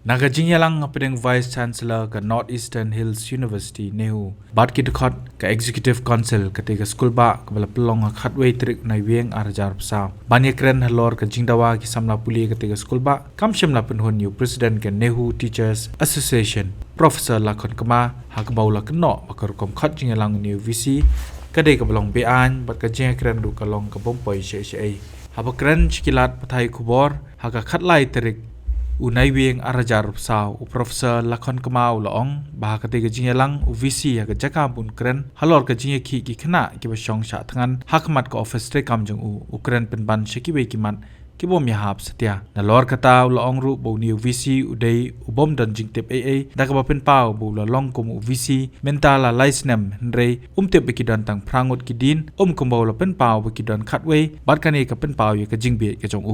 Naga Jingyalang ngapedeng Vice Chancellor ke Northeastern Hills University Nehu. Bat ki dekot ke Executive Council ketika school ba kebala pelong khatway trik nai wieng arjar psa. Banyak keren halor ke Jingdawa ki samla puli ketika school ba kam shemla penhun new President ke Nehu Teachers Association. Professor Lakhon kema hak baula keno bakar kom khat Jingyalang new VC kedai kebalong bean bat ke jeng keren du kalong ke bompoi syai. Haba keren cikilat patai kubor hak khatlai trik unai wieng arajar psau Professor Lakhon kemau laong bah ketika Jingyalang UVC hak jaka pun keren halor ke jingya ki kena ki basyong sya tangan hakmat ke office rekam jeng ukren penban syakiwe kimat kibom yahap setia nalor kata laong ru bau ni UVC udai ubom dan jingtip AA dak bapen pau bau lalong kum UVC mentala Snem hendrei tip bekidan tang prangut kidin kumbau la pen pau bekidan khatway bat kani ke pen pau ye ke Jingbieit ke jong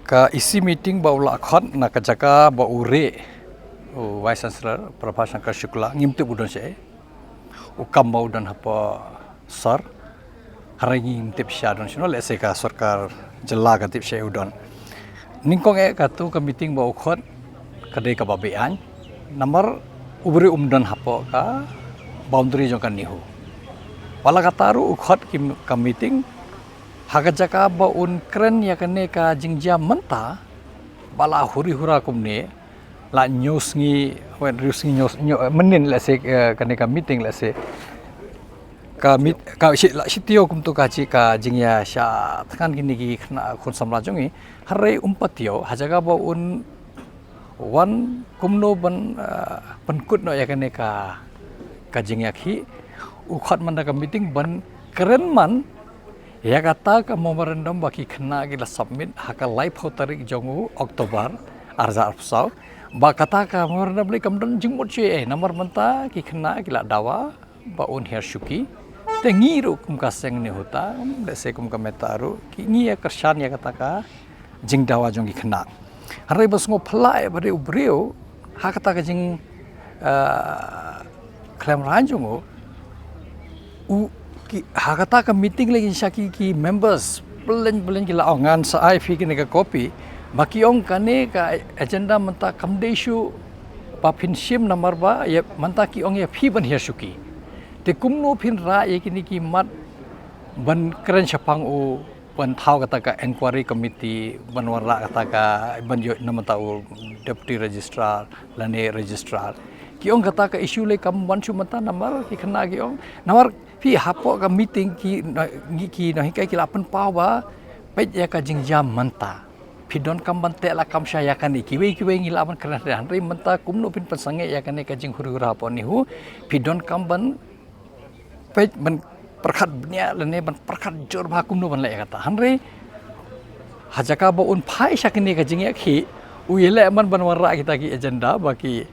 ka isi meeting bau Lakhon na ka jaka bau re Vice Chancellor Professor Shukla ngimte budon se ukam bau dan apa sar hari ngimte sya don sino le se ka sarkar jela ka tip se udon ningkong ka tu ka meeting bau khot kadai ka babean nomor ubri umdan hapo ka boundary jong kan nihu wala kataru khot ka meeting haga jaka baun keren ya kene ka jingjam menta bala huri hura kumne la news ngi wen news menin la se kene ka meeting la se ka sitio kum to ka chi ka jingya sha tkan gini gi khna khon samla jongi hare umpatio hajaga baun wan kumno ban pankut no ya kene ka jingya khi ukhat man ka meeting ban keren man ya kata ka memorandum baki kena gila submit haka live tarik jongu Oktober arza arpsau ba kata ka memorandum beli kamdan jingmut che nomor menta ki kena gila dawa ba un her shuki te ngiru kum kaseng ne hota de se kum kametaru ki ni ya kersan ya kata ka jing dawa jongi kena hare bas ngo phlai bare ubreu hakata ka jing klem ranjongo ki hakata ka meeting lagi syaki ki members belen gila ngan sa ai fi ki copy baki ong kane ka agenda menta kamdeshu papin sim nomor ba ya menta ki ong ya fi ban hier suki te kumno phin ra ye ki mat ban keren syapang ban thau kata ka inquiry committee ban wara kata ka ban yo namata deputy registrar lane registrar ki ong kata ka issue le kam ban menta nomor ki khna ki ong nomor pi hapo ka meeting ki no hikai ki lapan pau ba pej ya ka jingjam manta pi don kam bante la kam syaya kan ki we ngi lapan kran han ri manta kumno pin pansange ya kan ka jing huru hapo ni hu pi don kam ban pej ban perkhat bnya lene ban perkhat jor ba kumno ban le kata han ri hajaka ba un phai syakni ka jing ya khi uyele man ban wara kita ki agenda baki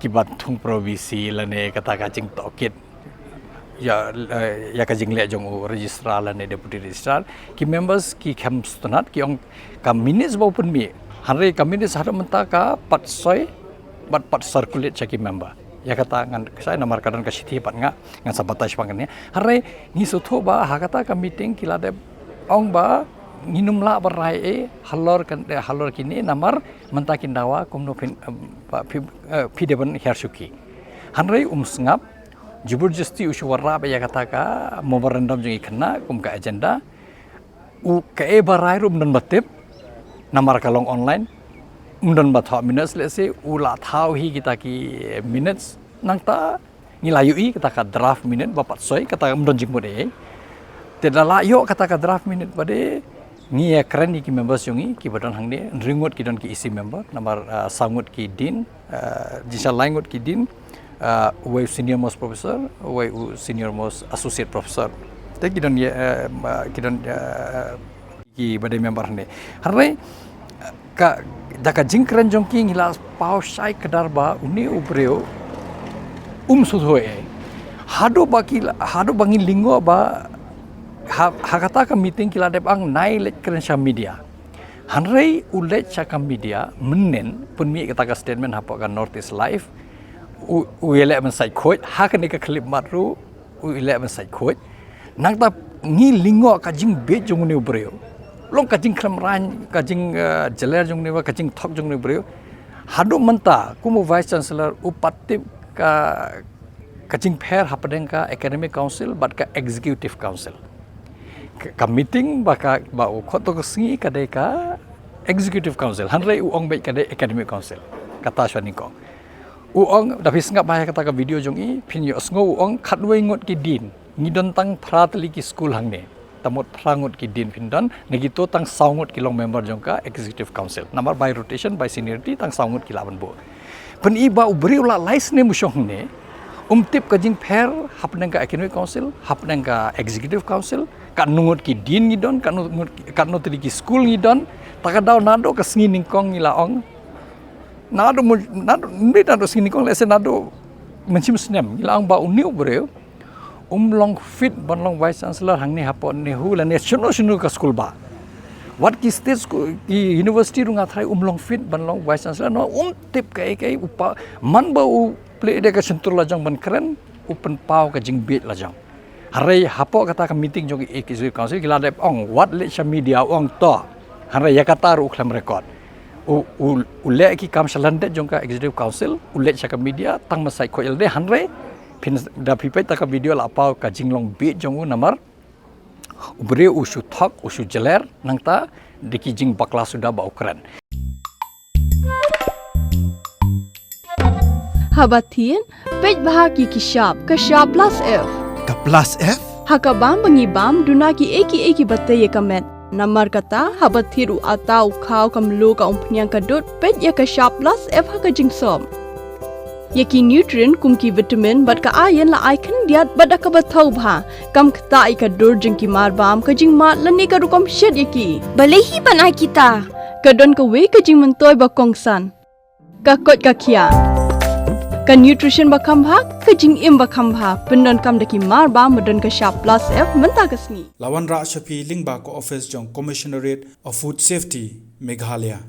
ki batung provisi lene kata ka jing tokit ya ka jingle jong registrar la ne deputy registrar ki members ki kham stunat ki ong ka minutes ba pun mi hanre ka minutes har menta ka pat soi bat pat circulate chaki member ya kata ngan sai namar kadan ka sithi pat nga ngan sabatai pangan hare ni sutho ba ha kata ka meeting kila de ong ba nginum la barai halor kini namar menta kin dawa kumno pi deben hersuki hanre sngap jubur justi usuara ya kata ka memorandum jeng ikna kum ka agenda ka barai rum dan batip namar kalong online dan batha minutes lese ula thau hi kita ki minutes nangta ngilayui kita ka draft minute bapat soi kata mdon jing mode te dala yo kata ka draft minute bade ngi keren ki members yongi ki badon hangne ringot ki don ki isi member namar sangut ki din jisa langut ki din way senior most professor, way senior most associate professor. Tapi kita ki badai member ni. Hari ka jaka jingkren jongki ngila pau sai kedar ba uni ubreo sudhoe. Hado bangi linggo ba hakata ka meeting kila dep ang nai let keren sha media. Hanrei ulet chaka media menen pun mi kata ka statement hapo ka Northeast Live uile man sai khoi hakan ka clip matru uile man sai khoi nangta ngi lingo ka jing be jong ne breo long ka jing kram ran ka jing jeler jong ne ka jing thok jong ne breo Haduk menta kumu Vice Chancellor upatip ka Jingbieit hapadeng ka Academic Council bat ka Executive Council. Ka meeting baka ba khoto kesingi kadai ka Executive Council. Hanrei uong baik kadai Academic Council. Kata Shwani ko. Uong tapi sengap bahaya kata ka video jong i pinyo sngo uong khatwei ngut ki din. Ngidon tang pratli ki school hang ne. Tamot prangut ki din pindon negito tang saungut ki long member jong ka Executive Council. Number by rotation by seniority tang saungut ki laban bo. Pen iba ubri ula lais ne musyong ne. Tip ka Jingbieit hapneng ka Academic Council, hapneng ka Executive Council, ka nungut ki din ngidon, ka nungut ki school ngidon, takadaw nado ka singi ningkong ilaong. Nado singi ningkong lese nado mensim Snem ilaong ba uniu breu. Long fit ban long Vice Chancellor hang ni hapon ne hu la ne shunu ka school ba. What ki state school ki university ru ngathai long fit ban long Vice Chancellor no tip ka upa man ba play de ka sentur lajang ban keren open pau ka Jingbieit lajang. Harai hapo kata ka meeting jong Executive Council kila dep ong what let media ong to. Harai ya kata ru klam record. Ule ki kam shalandet jong ka Executive Council ule ka media tang masai ko elde hanre pin da pipai ta ka video la pau ka Jingbieit jong namar ubre usu thok usu jeler nang ta deki jing bakla sudah ba ukran. Habatin pej bahagi kishap kashap plus F Ka plus F? hakabam bangibam dunaki eki bataye kamet namar kata habathiru atau khau kamlu ka umpnyang kadut pej ya kashap plus F haka jingsom yaki nutrient kumki vitamin bat ka iron la icon diat bada ka bathau bha kam khta ka dur jingki marbam ka jingmat lani ka rukom shed yaki balehi banai kita kadon ka we ka jing mentoy ba kongsan ka kot ka khia ka nutrition ba khambha ka jing im ba khambha pendon kam daki marba modon ka sharp plus F menta kasni Lawan Ra Shapi Lingba ko office jong Commissionerate of Food Safety Meghalaya